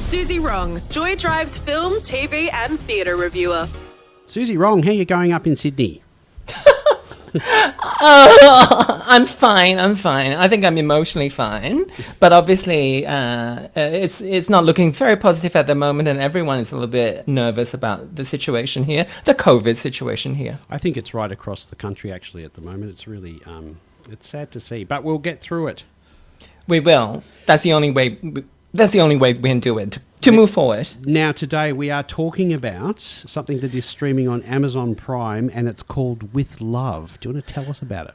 Suzy Wrong, Joy Drive's film, TV and theatre reviewer. Suzy Wrong, how are you going up in Sydney? I'm fine. I think I'm emotionally fine. But obviously, it's not looking very positive at the moment, and everyone is a little bit nervous about the situation here, the COVID situation here. I think it's right across the country, actually, at the moment. It's really, it's sad to see, but we'll get through it. We will. That's the only way. That's the only way we can do it, to move forward. Now, today we are talking about something that is streaming on Amazon Prime, and it's called With Love. Do you want to tell us about it?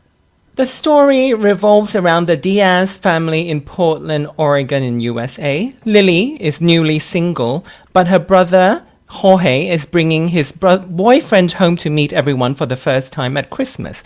The story revolves around the Diaz family in Portland, Oregon in USA. Lily is newly single, but her brother, Jorge, is bringing his boyfriend home to meet everyone for the first time at Christmas.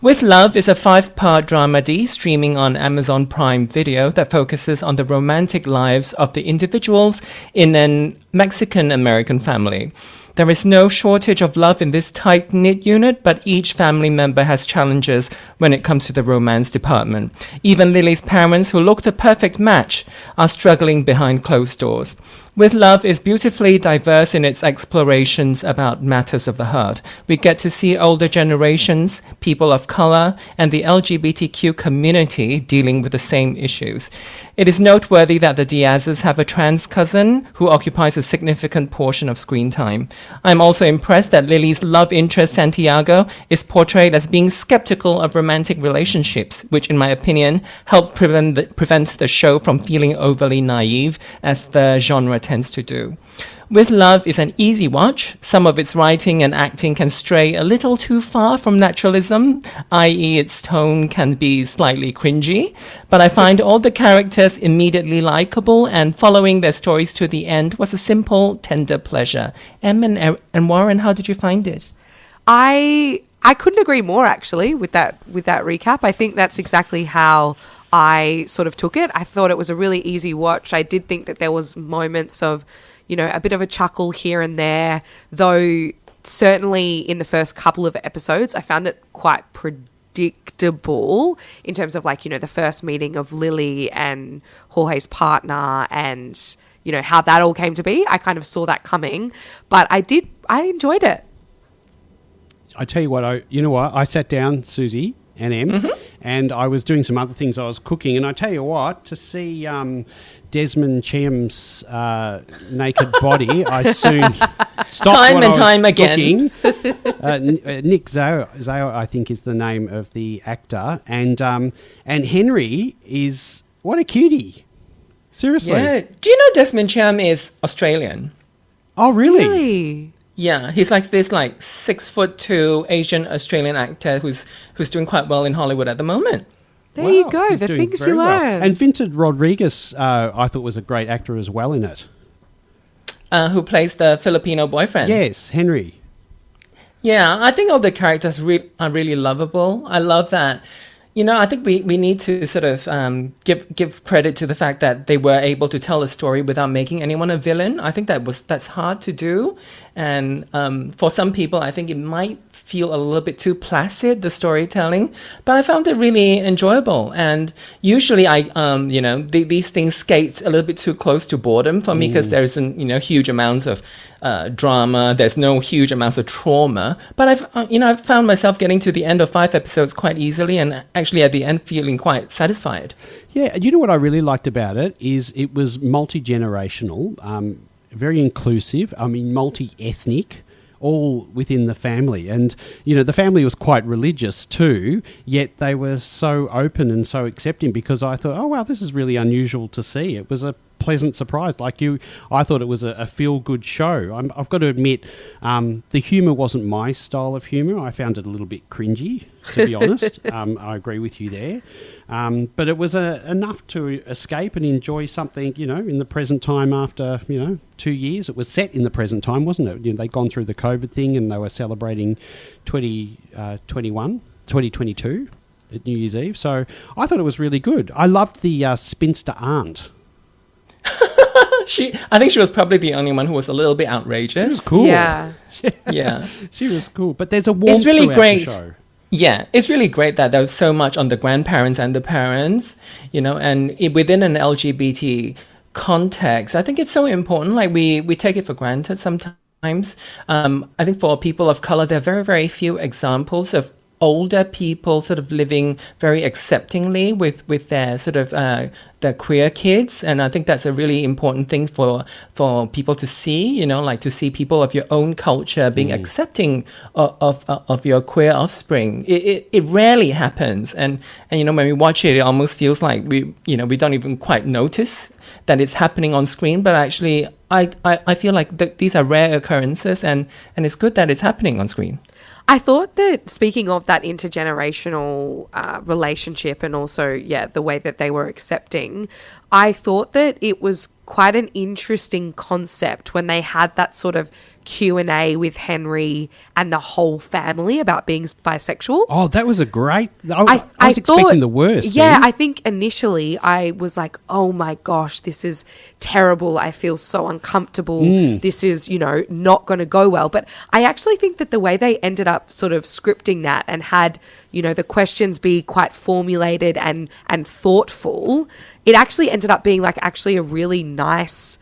With Love is a 5-part dramedy streaming on Amazon Prime Video that focuses on the romantic lives of the individuals in a Mexican-American family. There is no shortage of love in this tight-knit unit, but each family member has challenges when it comes to the romance department. Even Lily's parents, who look the perfect match, are struggling behind closed doors. With Love is beautifully diverse in its explorations about matters of the heart. We get to see older generations, people of color, and the LGBTQ community dealing with the same issues. It is noteworthy that the Diazes have a trans cousin who occupies a significant portion of screen time. I'm also impressed that Lily's love interest, Santiago, is portrayed as being skeptical of romantic relationships, which, in my opinion, helped prevent the show from feeling overly naive, as the genre tends to do. With Love is an easy watch. Some of its writing and acting can stray a little too far from naturalism, i.e. its tone can be slightly cringy, but I find all the characters immediately likable, and following their stories to the end was a simple, tender pleasure. Em and Warren, how did you find it? I couldn't agree more, actually, with that recap. I think that's exactly how I sort of took it. I thought it was a really easy watch. I did think that there was moments of, a bit of a chuckle here and there, though certainly in the first couple of episodes, I found it quite predictable in terms of the first meeting of Lily and Jorge's partner and, how that all came to be. I kind of saw that coming, but I enjoyed it. I tell you what, I sat down, Suzy and Em, and I was doing some other things. I was cooking, and I tell you what, to see Desmond Chiam's naked body, I soon stopped time again. Nick Zao, I think, is the name of the actor, and Henry is, what a cutie. Seriously. Yeah. Do you know Desmond Chiam is Australian? Oh, really? Really? Yeah, he's like this 6'2" Asian Australian actor who's doing quite well in Hollywood at the moment. There you go, the things you learn. Well. And Vincent Rodriguez, I thought, was a great actor as well in it. Who plays the Filipino boyfriend. Yes, Henry. Yeah, I think all the characters are really lovable. I love that. I think we need to sort of give credit to the fact that they were able to tell a story without making anyone a villain. I think that's hard to do. And for some people, I think it might feel a little bit too placid, the storytelling, but I found it really enjoyable. And usually these things skate a little bit too close to boredom for me, because there isn't, huge amounts of drama. There's no huge amounts of trauma, but I've found myself getting to the end of 5 episodes quite easily, and actually at the end feeling quite satisfied. Yeah, what I really liked about it is it was multi-generational, very inclusive, multi-ethnic, all within the family. And, the family was quite religious too, yet they were so open and so accepting, because I thought, oh, wow, this is really unusual to see. It was a pleasant surprise. I thought it was a feel-good show. I've got to admit, the humour wasn't my style of humour. I found it a little bit cringy, to be honest. I agree with you there. But it was enough to escape and enjoy something, in the present time after, 2 years. It was set in the present time, wasn't it? They'd gone through the COVID thing, and they were celebrating 2022 at New Year's Eve. So I thought it was really good. I loved the spinster aunt. I think she was probably the only one who was a little bit outrageous. She was cool. Yeah. She was cool. But there's a warmth it's really great. The show. Yeah, it's really great that there's so much on the grandparents and the parents, and within an LGBT context. I think it's so important. Like we take it for granted sometimes. I think for people of color, there are very, very few examples of older people sort of living very acceptingly with their sort of their queer kids, and I think that's a really important thing for people to see. You know, like to see people of your own culture being accepting of your queer offspring. It rarely happens, and you know, when we watch it, it almost feels like we don't even quite notice that it's happening on screen, but actually I feel like these are rare occurrences, and it's good that it's happening on screen. I thought that, speaking of that intergenerational relationship and also, the way that they were accepting, I thought that it was quite an interesting concept when they had that sort of Q&A with Henry and the whole family about being bisexual. Oh, that was a great... I was expecting the worst. Yeah, then. I think initially I was like, oh my gosh, this is terrible. I feel so uncomfortable. This is, not going to go well. But I actually think that the way they ended up sort of scripting that and had, the questions be quite formulated and thoughtful, it actually ended up being like actually a really nice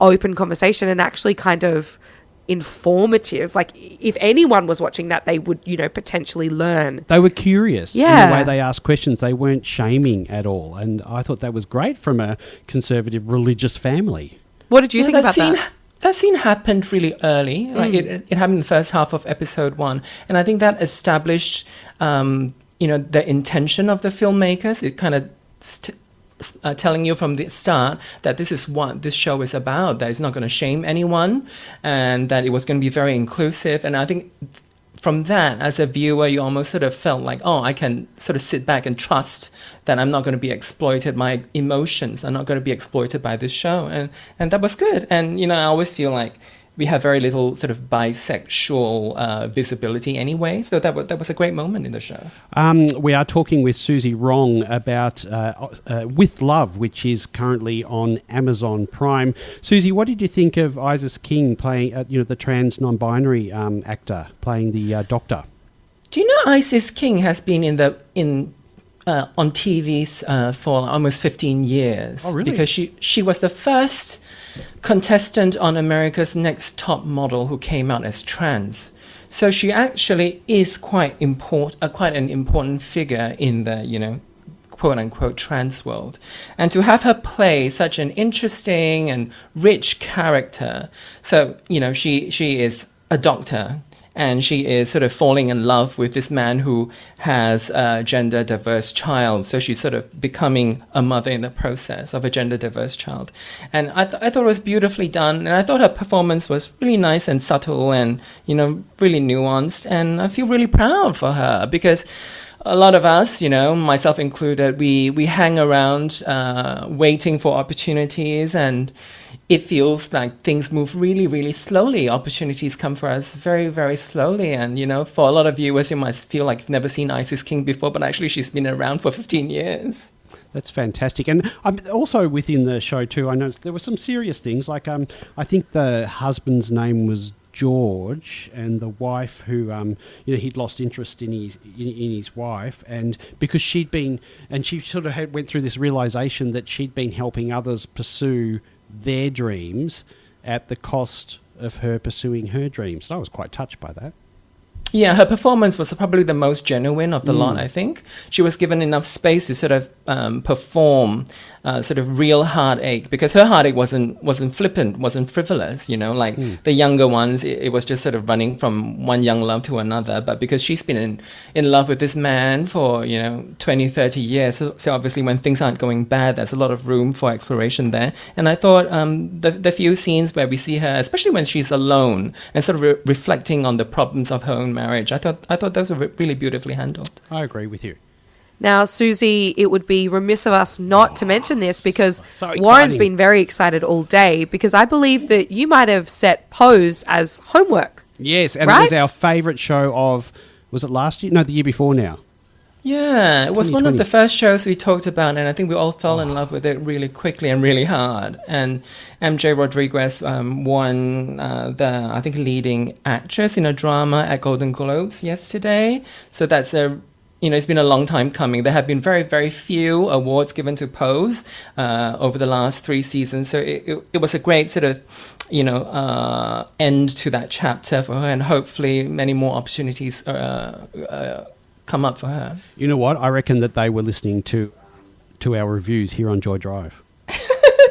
open conversation and actually kind of informative. Like if anyone was watching that, they would, potentially learn. They were curious in Yeah. the way they asked questions. They weren't shaming at all. And I thought that was great from a conservative religious family. What did you think about that? That scene happened really early. Like it happened in the first half of episode 1. And I think that established, the intention of the filmmakers. It kind of telling you from the start that this is what this show is about, that it's not going to shame anyone and that it was going to be very inclusive. And I think from that, as a viewer, you almost sort of felt like, oh, I can sort of sit back and trust that I'm not going to be exploited. My emotions are not going to be exploited by this show. And that was good. And, I always feel like we have very little sort of bisexual visibility anyway. So that was a great moment in the show. We are talking with Suzy Wrong about With Love, which is currently on Amazon Prime. Suzy, what did you think of Isis King playing, the trans non-binary actor playing the doctor? Do you know Isis King has been on TV for almost 15 years? Oh, really? Because she was the first contestant on America's Next Top Model who came out as trans. So she actually is quite an important figure in the, quote unquote trans world. And to have her play such an interesting and rich character. So, she is a doctor and she is sort of falling in love with this man who has a gender diverse child. So she's sort of becoming a mother in the process of a gender diverse child. And I thought it was beautifully done. And I thought her performance was really nice and subtle and, really nuanced. And I feel really proud for her because a lot of us, myself included, we hang around waiting for opportunities, and it feels like things move really, really slowly. Opportunities come for us very, very slowly. And, for a lot of viewers, you might feel like you've never seen Isis King before, but actually she's been around for 15 years. That's fantastic. And also within the show too, I noticed there were some serious things. Like I think the husband's name was George, and the wife who he'd lost interest in his wife, and because she'd been, and she sort of went through this realization that she'd been helping others pursue their dreams at the cost of her pursuing her dreams. So I was quite touched by that. Yeah, her performance was probably the most genuine of the lot, I think. She was given enough space to sort of perform sort of real heartache, because her heartache wasn't flippant, wasn't frivolous, the younger ones, it was just sort of running from one young love to another. But because she's been in love with this man for, 20, 30 years, so obviously when things aren't going bad, there's a lot of room for exploration there. And I thought the few scenes where we see her, especially when she's alone and sort of reflecting on the problems of her own marriage, I thought those were really beautifully handled. I agree with you. Now, Suzy, it would be remiss of us not to mention this because so Warren's been very excited all day, because I believe that you might have set Pose as homework. Yes, and right? It was our favourite show of, was it last year? No, the year before now. Yeah, it was one of the first shows we talked about, and I think we all fell in love with it really quickly and really hard. And MJ Rodriguez won the, I think, leading actress in a drama at Golden Globes yesterday. So that's a it's been a long time coming. There have been very, very few awards given to Pose over the last 3 seasons. So it was a great sort of, end to that chapter for her, and hopefully many more opportunities come up for her. You know what? I reckon that they were listening to our reviews here on Joy Drive.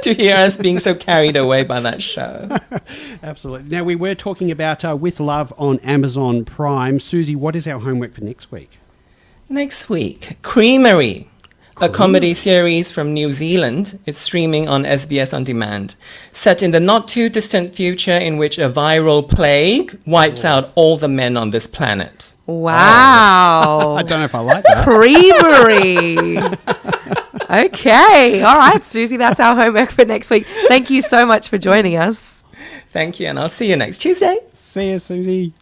To hear us being so carried away by that show. Absolutely. Now, we were talking about With Love on Amazon Prime. Suzy, what is our homework for next week? Next week, Creamery, a comedy series from New Zealand. It's streaming on SBS On Demand. Set in the not-too-distant future in which a viral plague wipes out all the men on this planet. Wow. I don't know if I like that. Creamery. Okay. All right, Suzy, that's our homework for next week. Thank you so much for joining us. Thank you, and I'll see you next Tuesday. See you, Suzy.